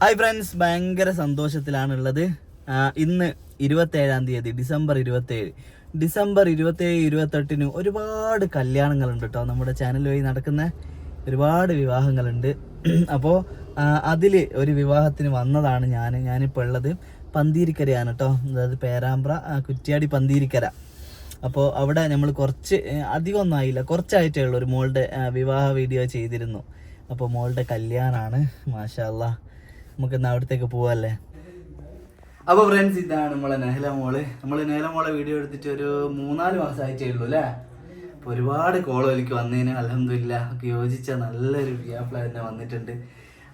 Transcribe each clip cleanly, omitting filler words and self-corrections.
Hi friends, ഭയങ്കര സന്തോഷത്തിലാണുള്ളത്. ഇന്ന് 27-ാം തീയതി ഡിസംബർ 27. ഡിസംബർ 27, 28 ഒരുപാട് കല്യാണങ്ങളുണ്ട് കേട്ടോ. നമ്മുടെ ചാനൽ വഴി നടക്കുന്ന ഒരുപാട് വിവാഹങ്ങളുണ്ട്. അപ്പോൾ അതിൽ ഒരു വിവാഹത്തിന് വന്നതാണ് ഞാനിപ്പോൾ ഉള്ളത് പന്തീരിക്കരയാണ് കേട്ടോ. അതായത് പേരാമ്പ്ര കുറ്റ്യാടി പന്തീരിക്കര. അപ്പോൾ അവിടെ നമ്മൾ കുറച്ച് അധികമൊന്നും ആയില്ല, കുറച്ചായിട്ടേ ഉള്ളൂ ഒരു മോളുടെ വിവാഹ വീഡിയോ ചെയ്തിരുന്നു. അപ്പോൾ മോളുടെ കല്യാണമാണ്. മാഷാ അല്ലാ, നമുക്ക് ഇന്ന് അവിടത്തേക്ക് പോവാല്ലേ. അപ്പോൾ ഫ്രണ്ട്സ്, ഇതാണ് നമ്മളെ നെഹല മോള്. നമ്മൾ നെഹല മോളെ വീഡിയോ എടുത്തിട്ട് ഒരു 3-4 മാസമായിട്ടേ ഉള്ളൂ അല്ലേ. അപ്പോൾ ഒരുപാട് കോളൊലിക്ക് വന്നതിന് അൽഹംദുലില്ലാ യോജിച്ച നല്ലൊരു വ്യാപ്ല തന്നെ വന്നിട്ടുണ്ട്.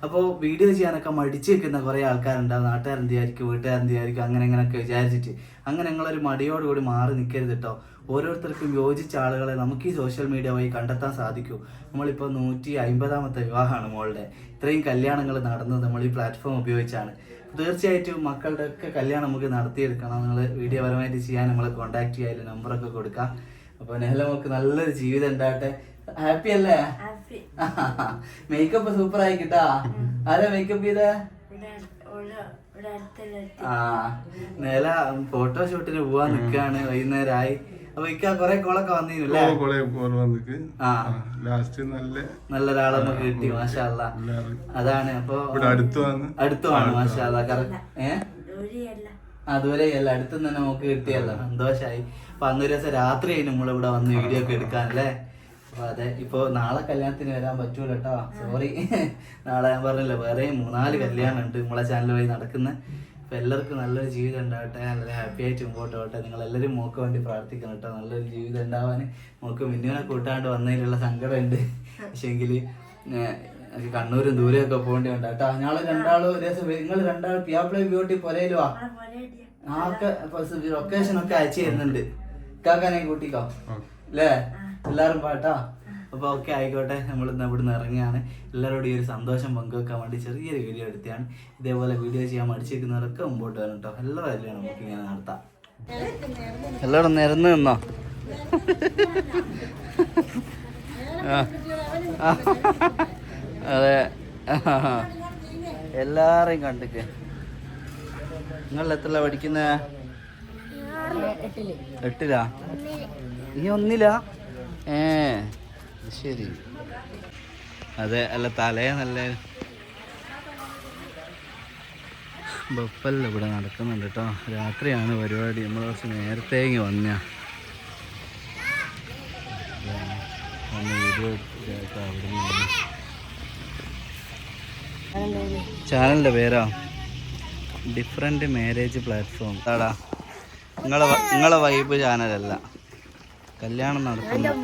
അപ്പോൾ വീഡിയോ ചെയ്യാനൊക്കെ മടിച്ച് വെക്കുന്ന കുറേ ആൾക്കാരുണ്ടാവും. നാട്ടുകാരെന്ത് വിചാരിക്കും, വീട്ടുകാരെന്ത് വിചാരിക്കും, അങ്ങനെ ഇങ്ങനെയൊക്കെ വിചാരിച്ചിട്ട് അങ്ങനെ നിങ്ങളൊരു മടിയോടുകൂടി മാറി നിൽക്കരുത് കേട്ടോ. ഓരോരുത്തർക്കും യോജിച്ച ആളുകളെ നമുക്ക് ഈ സോഷ്യൽ മീഡിയ വഴി കണ്ടെത്താൻ സാധിക്കൂ. നമ്മളിപ്പോൾ 150-ാമത്തെ വിവാഹമാണ് മോളുടെ. ഇത്രയും കല്യാണങ്ങൾ നടന്നത് നമ്മൾ ഈ പ്ലാറ്റ്ഫോം ഉപയോഗിച്ചാണ്. തീർച്ചയായിട്ടും മക്കളുടെ ഒക്കെ കല്യാണം നമുക്ക് നടത്തിയെടുക്കണം. നിങ്ങൾ വീഡിയോ പരമായിട്ട് ചെയ്യാൻ നമ്മളെ കോൺടാക്ട് ചെയ്യാൻ നമ്പറൊക്കെ കൊടുക്കാം. അപ്പോൾ നെഹല നമുക്ക് നല്ലൊരു ജീവിതം ഉണ്ടാകട്ടെ. ഹാപ്പി അല്ലേ? മേക്കപ്പ് സൂപ്പർ ആയി കിട്ടാ. ആരാ മേക്കപ്പ് ചെയ്തേ? നെഹല ഫോട്ടോഷൂട്ടിന് പോവാൻ നിക്കാണ്, വൈകുന്നേരമായി. അപ്പൊ ഇക്ക കൊറേ കോളൊക്കെ വന്നിരുന്നു. നല്ലൊരാളെ നമുക്ക് കിട്ടി, മാഷാ അല്ലാ. അതാണ്. അപ്പൊ അടുത്തുമാണ് മാഷാ അല്ലാ. ദൂരെയല്ല, അടുത്തുനിന്ന് തന്നെ നമുക്ക് കിട്ടിയല്ല, സന്തോഷായി. അപ്പൊ അന്നൊരു ദിവസം രാത്രി നമ്മളിവിടെ വന്ന് വീഡിയോ ഒക്കെ എടുക്കാനല്ലേ. അപ്പൊ അതെ, ഇപ്പൊ നാളെ കല്യാണത്തിന് വരാൻ പറ്റൂല കേട്ടോ, സോറി. നാളെ ഞാൻ പറഞ്ഞില്ല, വേറെ 3-4 കല്യാണം ഉണ്ട് നമ്മളെ ചാനൽ വഴി നടക്കുന്നത്. അപ്പൊ എല്ലാവർക്കും നല്ലൊരു ജീവിതം ഉണ്ടാവട്ടെ, നല്ല ഹാപ്പി ആയിട്ട് മുമ്പോട്ട് പോട്ടെ. നിങ്ങളെല്ലാവരും മോക്ക് വേണ്ടി പ്രാർത്ഥിക്കണം കേട്ടോ, നല്ലൊരു ജീവിതം ഉണ്ടാവാൻ. മോക്ക് മിന്നുവിനെ കൂട്ടാണ്ട് വന്നതിലുള്ള സങ്കടമുണ്ട്. പക്ഷേങ്കിൽ കണ്ണൂരും ദൂരെയൊക്കെ പോകേണ്ടി ഉണ്ട് കേട്ടോ. ഞങ്ങൾ രണ്ടാളും ഒരു ദിവസം, നിങ്ങൾ രണ്ടാളും പിയാപ്പിള ബ്യൂട്ടി പൊരയിലുവാ. ആൾക്ക് ലൊക്കേഷൻ ഒക്കെ അയച്ചു തരുന്നുണ്ട്. കാക്കാനെ കൂട്ടിക്കോ അല്ലേ, എല്ലാവരും പാട്ടാ. അപ്പോൾ ഓക്കെ ആയിക്കോട്ടെ. നമ്മൾ ഇന്ന് ഇവിടുന്ന് ഇറങ്ങിയാണ്. എല്ലാവരോടും ഈ ഒരു സന്തോഷം പങ്കുവെക്കാൻ വേണ്ടി ചെറിയൊരു വീഡിയോ എടുത്തതാണ്. ഇതേപോലെ വീഡിയോ ചെയ്യാൻ മടിച്ചിരിക്കുന്നവരൊക്കെ മുമ്പോട്ട് വരണം കേട്ടോ. എല്ലാ കാര്യമാണ് നമുക്ക് ഇങ്ങനെ നടത്താം. എല്ലാവരും നിരന്ന് നിന്നോ? അതെ, എല്ലാരെയും കണ്ടിക്ക്. നിങ്ങൾ എത്ര പഠിക്കുന്ന? 8-ലാ? നീ 1-ലാ? ശരി. അതെ, അല്ല തലേ നല്ല ബപ്പല്ല ഇവിടെ നടക്കുന്നുണ്ട് കേട്ടോ. രാത്രിയാണ് പരിപാടി. നമ്മൾ കുറച്ച് നേരത്തെ വന്ന വീഡിയോ എടുത്തിട്ട് അവിടെ നിന്ന്. ചാനലിൻ്റെ പേരാ ഡിഫറെൻ്റ് മാരേജ് പ്ലാറ്റ്ഫോം. അതാടാ നിങ്ങളെ വൈബ് ചാനലല്ല, കല്യാണം നടത്തുന്നു.